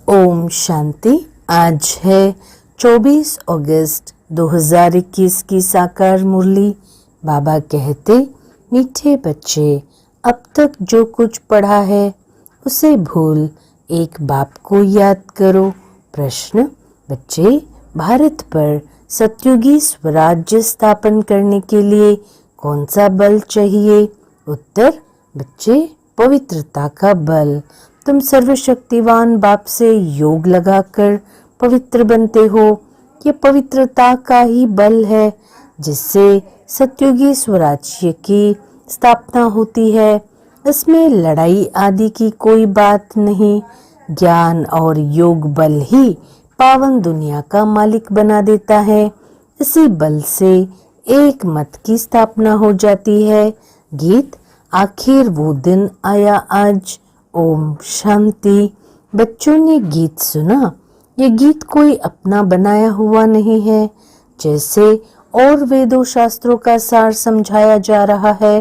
ओम शांति। आज है 24 अगस्त 2021 की साकार मुरली। बाबा कहते, मीठे बच्चे, अब तक जो कुछ पढ़ा है उसे भूल एक बाप को याद करो। प्रश्न, बच्चे, भारत पर सतयुगी स्वराज्य स्थापन करने के लिए कौन सा बल चाहिए? उत्तर, बच्चे, पवित्रता का बल। तुम सर्वशक्तिवान बाप से योग लगाकर पवित्र बनते हो। ये पवित्रता का ही बल है जिससे सतयुगी स्वराज्य की स्थापना होती है। इसमें लड़ाई आदि की कोई बात नहीं। ज्ञान और योग बल ही पावन दुनिया का मालिक बना देता है। इसी बल से एक मत की स्थापना हो जाती है। गीत, आखिर वो दिन आया आज। ओम शांति। बच्चों ने गीत सुना। ये गीत कोई अपना बनाया हुआ नहीं है। जैसे और वेदों शास्त्रों का सार समझाया जा रहा है,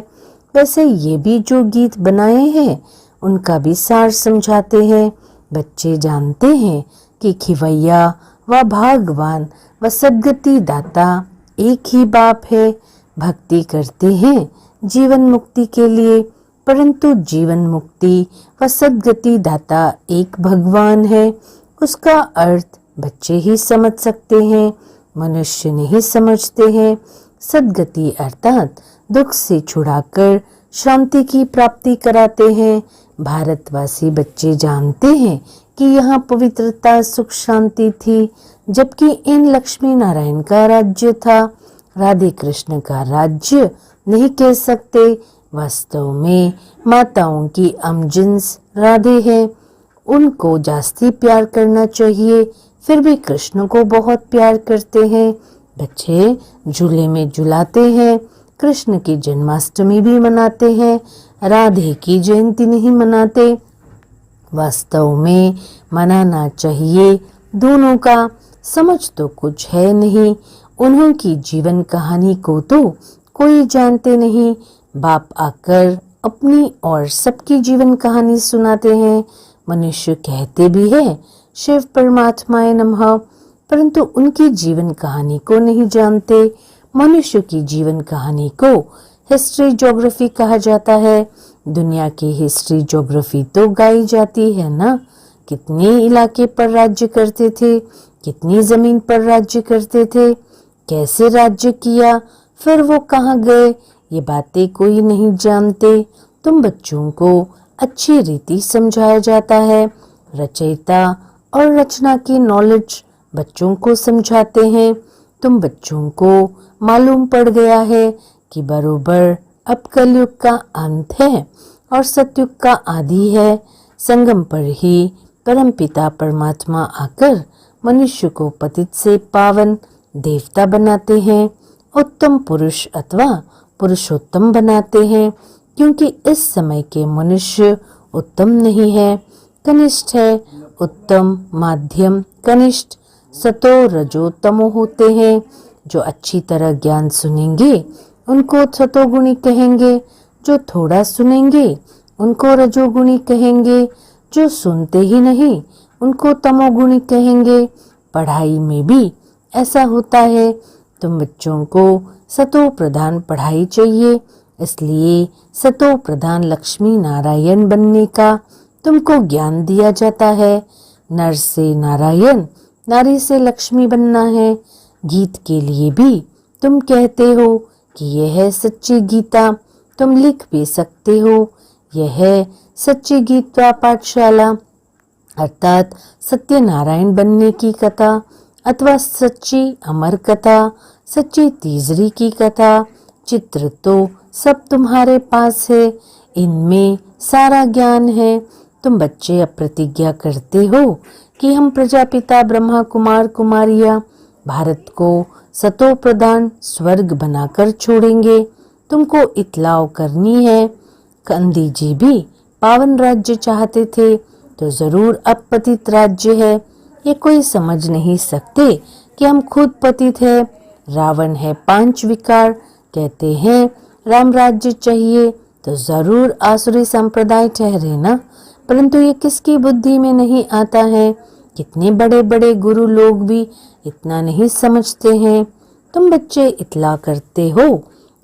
वैसे ये भी जो गीत बनाए हैं उनका भी सार समझाते हैं। बच्चे जानते हैं कि खिवैया व भगवान व सद्गति दाता एक ही बाप है। भक्ति करते हैं जीवन मुक्ति के लिए, परंतु जीवन मुक्ति व सद्गति दाता एक भगवान है। उसका अर्थ बच्चे ही समझ सकते हैं, मनुष्य नहीं समझते हैं। सद्गति अर्थात दुख से छुड़ाकर शांति की प्राप्ति कराते हैं। भारतवासी बच्चे जानते हैं कि यहाँ पवित्रता सुख शांति थी, जबकि इन लक्ष्मी नारायण का राज्य था। राधे कृष्ण का राज्य नहीं कह सकते। वास्तव में माताओं की अमजिन्स राधे है। उनको जास्ती प्यार करना चाहिए, फिर भी कृष्ण को बहुत प्यार करते हैं। बच्चे झूले में झुलाते हैं, कृष्ण की जन्माष्टमी भी मनाते हैं, राधे की जयंती नहीं मनाते। वास्तव में मनाना चाहिए दोनों का। समझ तो कुछ है नहीं। उन्हों की जीवन कहानी को तो कोई जानते नहीं। बाप आकर अपनी और सबकी जीवन कहानी सुनाते हैं। मनुष्य कहते भी है शिव परमात्माए नमः, परंतु उनकी जीवन कहानी को नहीं जानते। मनुष्य की जीवन कहानी को हिस्ट्री ज्योग्राफी कहा जाता है। दुनिया की हिस्ट्री ज्योग्राफी तो गाई जाती है ना। कितने इलाके पर राज्य करते थे, कितनी जमीन पर राज्य करते थे, कैसे राज्य किया, फिर वो कहाँ गए, ये बातें कोई नहीं जानते। तुम बच्चों को अच्छी रीति समझाया जाता है। रचयिता और रचना की नॉलेज बच्चों को समझाते हैं। तुम बच्चों को मालूम पड़ गया है कि बरोबर अब कलयुग का अंत है और सतयुग का आदि है। संगम पर ही परमपिता परमात्मा आकर मनुष्य को पतित से पावन देवता बनाते हैं, उत्तम पुरुष अथवा पुरुषोत्तम बनाते हैं, क्योंकि इस समय के मनुष्य उत्तम नहीं है, कनिष्ठ है। उत्तम, माध्यम, कनिष्ठ, सतो रजो तमो होते हैं। जो अच्छी तरह ज्ञान सुनेंगे उनको सतोगुणी कहेंगे, जो थोड़ा सुनेंगे उनको रजोगुणी कहेंगे, जो सुनते ही नहीं उनको तमोगुणी कहेंगे। पढ़ाई में भी ऐसा होता है। तुम बच्चों को सतो प्रधान पढ़ाई चाहिए, इसलिए सतो प्रधान लक्ष्मी नारायण बनने का तुमको ज्ञान दिया जाता है। नर से नारायण, नारी से लक्ष्मी बनना है। गीत के लिए भी तुम कहते हो कि यह है सच्ची गीता। तुम लिख भी सकते हो, यह है सच्ची गीता पाठशाला, अर्थात सत्यनारायण बनने की कथा, अथवा सच्ची अमर कथा, सच्ची तीसरी की कथा। चित्र तो सब तुम्हारे पास है, इनमें सारा ज्ञान है। तुम बच्चे अब प्रतिज्ञा करते हो कि हम प्रजापिता ब्रह्मा कुमार कुमारियां भारत को सतो प्रधान स्वर्ग बनाकर छोड़ेंगे। तुमको इतलाव करनी है। गांधी जी भी पावन राज्य चाहते थे, तो जरूर अब पतित राज्य है। ये कोई समझ नहीं सकते कि हम खुद पतित है। रावण है 5 विकार, कहते हैं राम राज्य चाहिए तो जरूर आसुरी संप्रदाय ठहरे ना, परंतु ये किसकी बुद्धि में नहीं आता है। कितने बड़े बड़े गुरु लोग भी इतना नहीं समझते हैं। तुम बच्चे इतला करते हो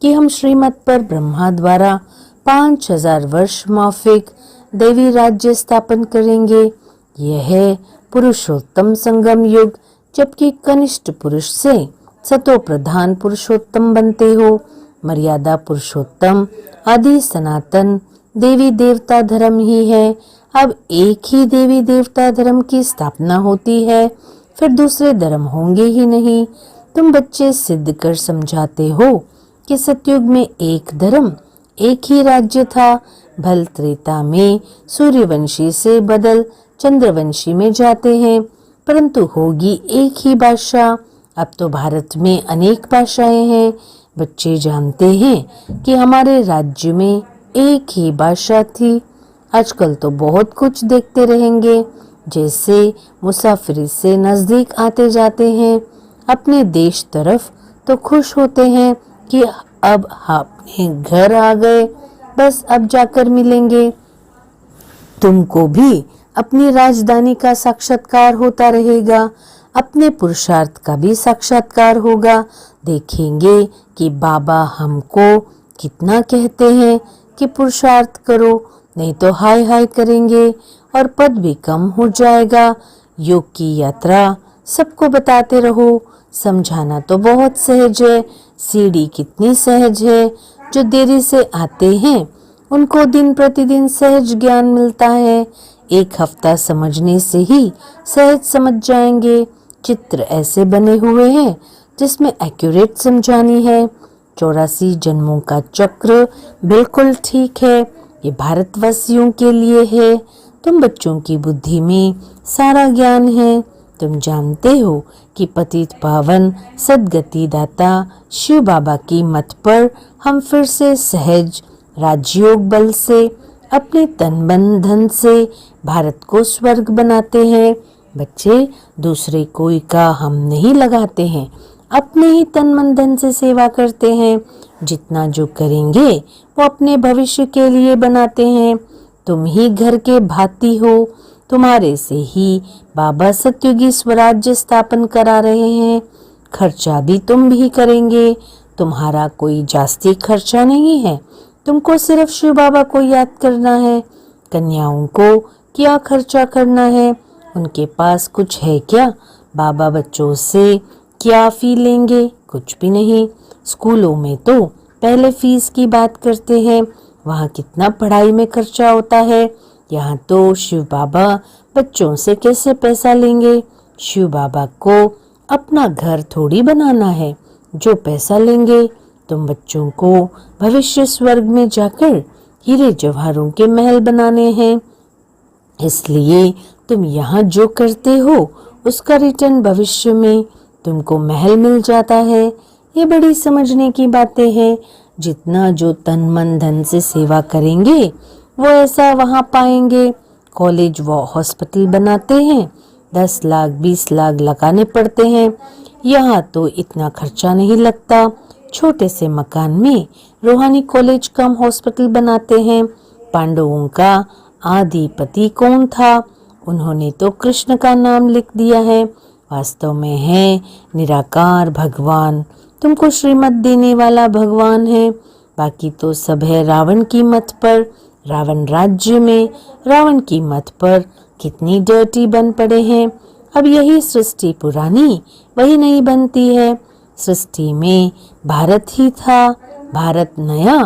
कि हम श्रीमत पर ब्रह्मा द्वारा 5000 वर्ष मौफिक देवी राज्य स्थापन करेंगे। यह है पुरुषोत्तम संगम युग, जबकि कनिष्ठ पुरुष से सतो प्रधान पुरुषोत्तम बनते हो। मर्यादा पुरुषोत्तम आदि सनातन देवी देवता धर्म ही है। अब एक ही देवी देवता धर्म की स्थापना होती है, फिर दूसरे धर्म होंगे ही नहीं। तुम बच्चे सिद्ध कर समझाते हो कि सतयुग में एक धर्म एक ही राज्य था। भल त्रेता में सूर्यवंशी से बदल चंद्रवंशी में जाते हैं, परंतु होगी एक ही भाषा। अब तो भारत में अनेक भाषाएं हैं। बच्चे जानते हैं कि हमारे राज्य में एक ही भाषा थी। आजकल तो बहुत कुछ देखते रहेंगे, जैसे मुसाफिरी से नजदीक आते जाते हैं। अपने देश तरफ तो खुश होते हैं कि अब अपने घर आ गए, बस अब जाकर मिलेंगे। तुमको भी अपनी राजधानी का साक्षात्कार होता रहेगा, अपने पुरुषार्थ का भी साक्षात्कार होगा। देखेंगे कि बाबा हमको कितना कहते हैं कि पुरुषार्थ करो, नहीं तो हाय हाय करेंगे और पद भी कम हो जाएगा। योग की यात्रा सबको बताते रहो। समझाना तो बहुत सहज है, सीढ़ी कितनी सहज है। जो देरी से आते हैं उनको दिन प्रतिदिन सहज ज्ञान मिलता है। एक हफ्ता समझने से ही सहज समझ जाएंगे। चित्र ऐसे बने हुए हैं जिसमें एक्यूरेट समझानी है। 84 जन्मों का चक्र बिल्कुल ठीक है, ये भारतवासियों के लिए है। तुम बच्चों की बुद्धि में सारा ज्ञान है। तुम जानते हो कि पतित पावन सदगति दाता शिव बाबा की मत पर हम फिर से सहज राजयोग बल से अपने तन मन धन से भारत को स्वर्ग बनाते हैं। बच्चे, दूसरे कोई का हम नहीं लगाते हैं, अपने ही तन मन धन से सेवा करते हैं। जितना जो करेंगे वो अपने भविष्य के लिए बनाते हैं। तुम ही घर के भाती हो, तुम्हारे से ही बाबा सतयुगी स्वराज्य स्थापन करा रहे हैं। खर्चा भी तुम भी करेंगे, तुम्हारा कोई जास्ती खर्चा नहीं है। तुमको सिर्फ शिव बाबा को याद करना है। कन्याओं को क्या खर्चा करना है, उनके पास कुछ है क्या? बाबा बच्चों से क्या फी लेंगे? कुछ भी नहीं। स्कूलों में तो पहले फीस की बात करते हैं, वहाँ कितना पढ़ाई में खर्चा होता है। यहाँ तो शिव बाबा बच्चों से कैसे पैसा लेंगे? शिव बाबा को अपना घर थोड़ी बनाना है जो पैसा लेंगे। तुम बच्चों को भविष्य स्वर्ग में जाकर हीरे जवाहरों के महल बनाने हैं, इसलिए तुम यहाँ जो करते हो उसका रिटर्न भविष्य में तुमको महल मिल जाता है। ये बड़ी समझने की बातें हैं। जितना जो तन मन धन से सेवा करेंगे वो ऐसा वहाँ पाएंगे। कॉलेज व हॉस्पिटल बनाते हैं, 10 लाख 20 लाख लगाने पड़ते हैं। यहाँ तो इतना खर्चा नहीं लगता। छोटे से मकान में रूहानी कॉलेज कम हॉस्पिटल बनाते हैं। पांडवों का आदिपति कौन था? उन्होंने तो कृष्ण का नाम लिख दिया है, वास्तव में है निराकार भगवान। तुमको श्रीमत देने वाला भगवान है, बाकी तो सब है रावण की मत पर। रावण राज्य में रावण की मत पर कितनी डर्टी बन पड़े हैं। अब यही सृष्टि पुरानी वही नहीं बनती है। सृष्टि में भारत ही था, भारत नया,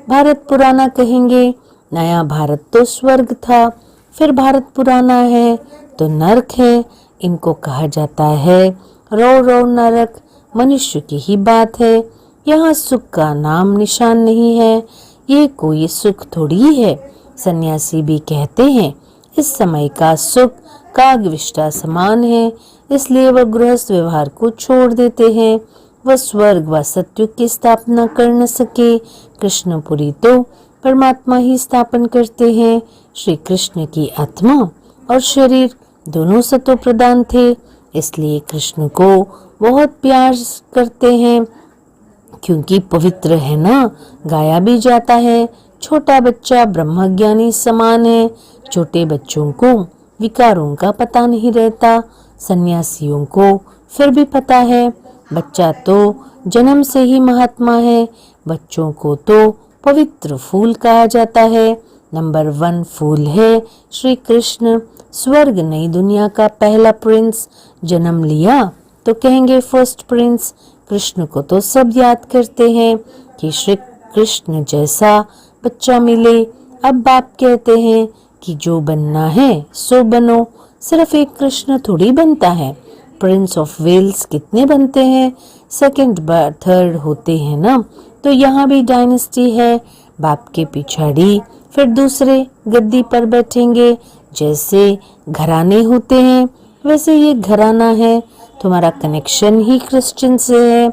भारत पुराना कहेंगे। नया भारत तो स्वर्ग था, फिर भारत पुराना है तो नरक है। इनको कहा जाता है रो रो नरक। मनुष्य की ही बात है, यहाँ सुख का नाम निशान नहीं है। ये कोई सुख थोड़ी है। सन्यासी भी कहते हैं इस समय का सुख कागविष्टा समान है, इसलिए वह गृहस्थ व्यवहार को छोड़ देते हैं। वह स्वर्ग व सतयुग की स्थापना कर न सके। कृष्णपुरी तो परमात्मा ही स्थापन करते हैं। श्री कृष्ण की आत्मा और शरीर दोनों सतो प्रधान थे, इसलिए कृष्ण को बहुत प्यार करते हैं, क्योंकि पवित्र है ना, गाया भी जाता है। छोटा बच्चा ब्रह्मज्ञानी समान है। छोटे बच्चों को विकारों का पता नहीं रहता। सन्यासियों को फिर भी पता है, बच्चा तो जन्म से ही महात्मा है। बच्चों को तो पवित्र फूल कहा जाता है। नंबर 1 फूल है श्री कृष्ण। स्वर्ग नई दुनिया का पहला प्रिंस। जन्म लिया तो कहेंगे फर्स्ट प्रिंस। कृष्ण को तो सब याद करते हैं कि श्री कृष्ण जैसा बच्चा मिले। अब बाप कहते हैं कि जो बनना है सो बनो। सिर्फ एक कृष्ण थोड़ी बनता है। प्रिंस ऑफ वेल्स कितने बनते हैं? सेकंड थर्ड होते हैं ना। तो यहाँ भी डायनेस्टी है। बाप के पिछाड़ी फिर दूसरे गद्दी पर बैठेंगे। जैसे घराने होते हैं वैसे ये घराना है। तुम्हारा कनेक्शन ही क्रिश्चियन से है।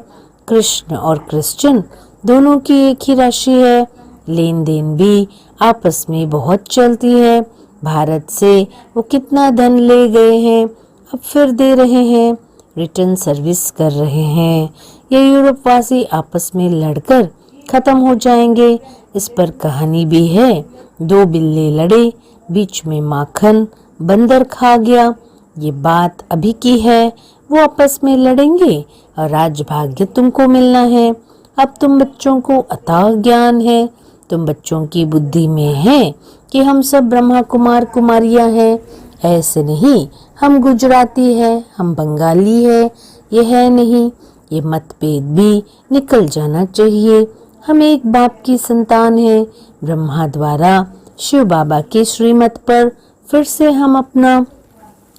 कृष्ण और क्रिश्चियन दोनों की एक ही राशि है। लेन देन भी आपस में बहुत चलती है। भारत से वो कितना धन ले गए हैं, अब फिर दे रहे हैं, रिटर्न सर्विस कर रहे हैं। ये यूरोप वासी आपस में लड़कर खत्म हो जाएंगे। इस पर कहानी भी है। 2 बिल्ले लड़े, बीच में माखन बंदर खा गया। ये बात अभी की है। वो आपस में लड़ेंगे और राजभाग्य तुमको मिलना है। अब तुम बच्चों को अथाह ज्ञान है। तुम बच्चों की बुद्धि में है कि हम सब ब्रह्मा कुमार कुमारियां हैं। ऐसे नहीं, हम गुजराती है, हम बंगाली है, ये है नहीं। ये मतभेद भी निकल जाना चाहिए। हम एक बाप की संतान है। ब्रह्मा द्वारा शिव बाबा के श्रीमत पर फिर से हम अपना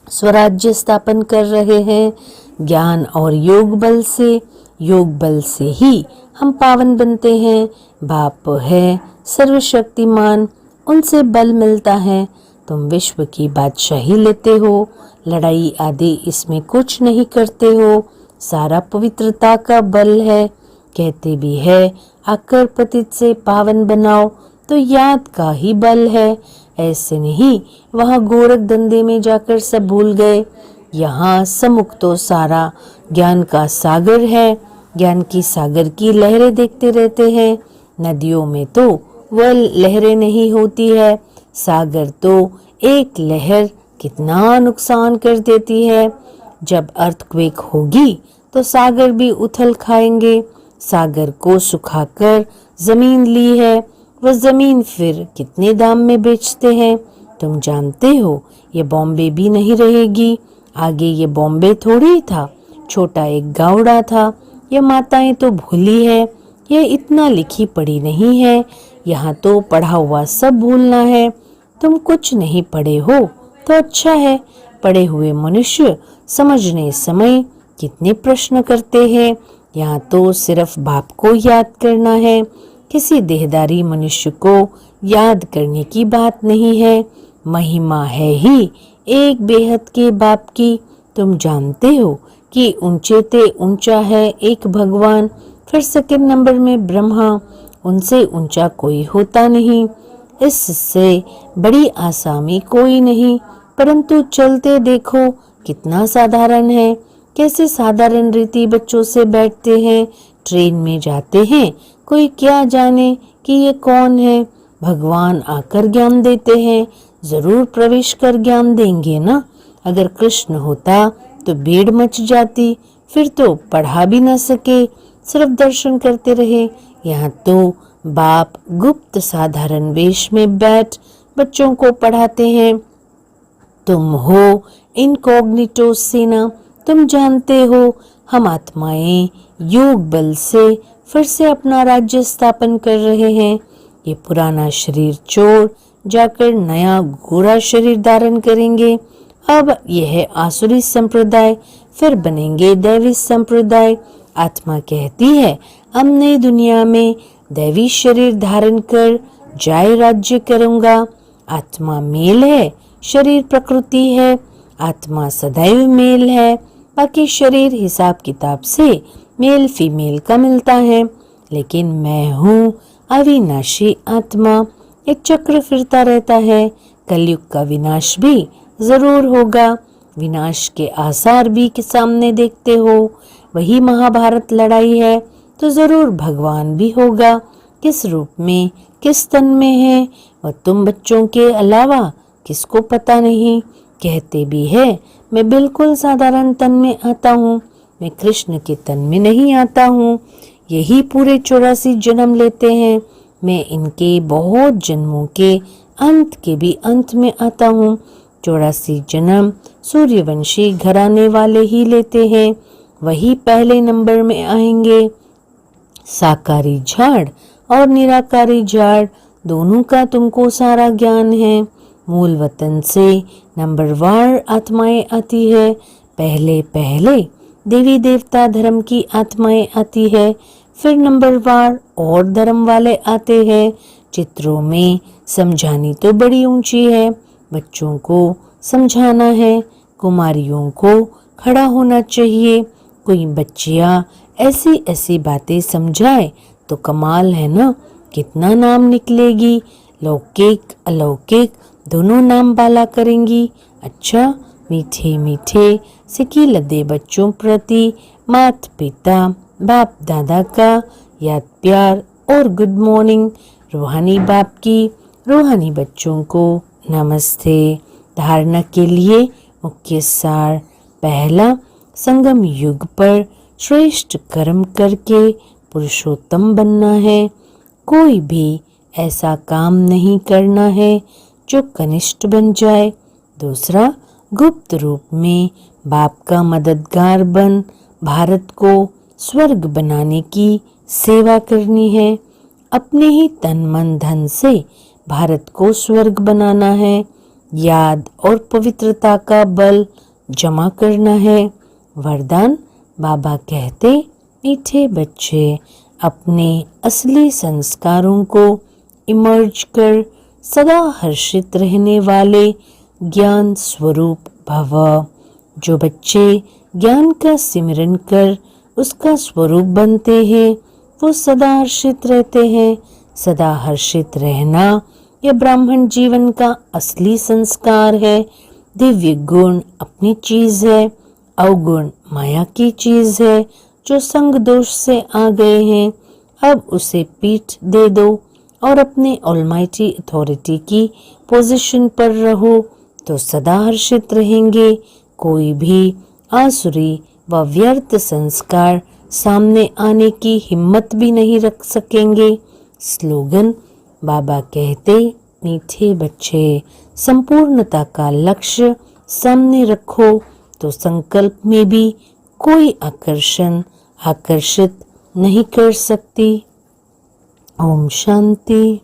स्वराज्य स्थापन कर रहे हैं। ज्ञान और योग बल से ही हम पावन बनते हैं। बाप है सर्वशक्तिमान, उनसे बल मिलता है। तुम विश्व की बादशाही लेते हो, लड़ाई आदि इसमें कुछ नहीं करते हो। सारा पवित्रता का बल है। कहते भी है आकर पतित से पावन बनाओ, तो याद का ही बल है। ऐसे नहीं, वहाँ गोरख धंधे में जाकर सब भूल गए। यहाँ सम्मुख तो सारा ज्ञान का सागर है। ज्ञान की सागर की लहरें देखते रहते हैं। नदियों में तो वह लहरें नहीं होती है। सागर तो एक लहर कितना नुकसान कर देती है। जब अर्थक्वेक होगी तो सागर भी उथल खाएंगे। सागर को सुखाकर जमीन ली है, वह जमीन फिर कितने दाम में बेचते हैं तुम जानते हो। ये बॉम्बे भी नहीं रहेगी। आगे ये बॉम्बे थोड़ी था, छोटा एक गावड़ा था। ये माताएं तो भूली है, ये इतना लिखी पढ़ी नहीं है। यहाँ तो पढ़ा हुआ सब भूलना है। तुम कुछ नहीं पढ़े हो तो अच्छा है। पढ़े हुए मनुष्य समझने समय कितने प्रश्न करते हैं। यहाँ तो सिर्फ बाप को याद करना है। किसी देहदारी मनुष्य को याद करने की बात नहीं है। महिमा है ही एक बेहद के बाप की। तुम जानते हो कि ऊंचे ते ऊंचा है एक भगवान, फिर सेकंड नंबर में ब्रह्मा, उनसे ऊंचा कोई होता नहीं। इससे बड़ी आसामी कोई नहीं। परंतु चलते देखो कितना साधारण है। कैसे साधारण रीति बच्चों से बैठते हैं, ट्रेन में जाते हैं। कोई क्या जाने कि ये कौन है। भगवान आकर ज्ञान देते हैं, जरूर प्रवेश कर ज्ञान देंगे ना। अगर कृष्ण होता तो भीड़ मच जाती, फिर तो पढ़ा भी न सके, सिर्फ दर्शन करते रहे। यहाँ तो बाप गुप्त साधारण वेश में बैठ बच्चों को पढ़ाते हैं। तुम हो इनकॉग्निटो सेना। तुम जानते हो हम आत्माएं योग बल से फिर से अपना राज्य स्थापन कर रहे हैं। ये पुराना शरीर छोड़ जाकर नया गोरा शरीर धारण करेंगे। अब यह आसुरी संप्रदाय, फिर बनेंगे दैवी संप्रदाय। आत्मा कहती है अब नई दुनिया में दैवी शरीर धारण कर जाय राज्य करूंगा। आत्मा मेल है, शरीर प्रकृति है। आत्मा सदैव मेल है, बाकी शरीर हिसाब किताब से मेल फीमेल का मिलता है। लेकिन मैं हूँ अविनाशी आत्मा। एक चक्र फिरता रहता है। कलयुग का विनाश भी जरूर होगा। विनाश के आसार भी के सामने देखते हो। वही महाभारत लड़ाई है तो जरूर भगवान भी होगा। किस रूप में, किस तन में है वह तुम बच्चों के अलावा किसको पता नहीं। कहते भी है मैं बिल्कुल साधारण तन में आता हूँ, मैं कृष्ण के तन में नहीं आता हूँ। यही पूरे 84 जन्म लेते हैं, मैं इनके बहुत जन्मों के अंत के भी अंत में आता हूँ। 84 जन्म सूर्यवंशी घराने वाले ही लेते हैं, वही पहले नंबर में आएंगे। साकारी झाड़ और निराकारी झाड़ दोनों का तुमको सारा ज्ञान है। मूल वतन से नंबरवार आत्माएं आती है, पहले पहले देवी देवता धर्म की आत्माएं आती है, फिर नंबरवार और धर्म वाले आते हैं। चित्रों में समझानी तो बड़ी ऊंची है, बच्चों को समझाना है, कुमारियों को खड़ा होना चाहिए। कोई बच्चियां ऐसी ऐसी बातें समझाए तो कमाल है ना, कितना नाम निकलेगी, लौकिक अलौकिक दोनों नाम बाला करेंगी। अच्छा, मीठे मीठे सिक्की लदे बच्चों प्रति माता पिता बाप दादा का याद प्यार और गुड मॉर्निंग। रूहानी बाप की रूहानी बच्चों को नमस्ते। धारणा के लिए मुख्य सार, पहला, संगम युग पर श्रेष्ठ कर्म करके पुरुषोत्तम बनना है। कोई भी ऐसा काम नहीं करना है जो कनिष्ठ बन जाए। दूसरा, गुप्त रूप में बाप का मददगार बन भारत को स्वर्ग बनाने की सेवा करनी है। अपने ही तन मन धन से भारत को स्वर्ग बनाना है। याद और पवित्रता का बल जमा करना है। वरदान, बाबा कहते मीठे बच्चे अपने असली संस्कारों को इमर्ज कर सदा हर्षित रहने वाले ज्ञान स्वरूप भव। जो बच्चे ज्ञान का सिमरन कर उसका स्वरूप बनते हैं वो सदा हर्षित रहते हैं। सदा हर्षित रहना यह ब्राह्मण जीवन का असली संस्कार है। दिव्य गुण अपनी चीज है, अवगुण माया की चीज है जो संग दोष से आ गए हैं। अब उसे पीठ दे दो और अपने ऑलमाइटी अथॉरिटी की पोजीशन पर रहो तो सदा हर्षित रहेंगे। कोई भी आसुरी व व्यर्थ संस्कार सामने आने की हिम्मत भी नहीं रख सकेंगे। स्लोगन, बाबा कहते मीठे बच्चे संपूर्णता का लक्ष्य सामने रखो तो संकल्प में भी कोई आकर्षण आकर्षित नहीं कर सकती। ओम शांति।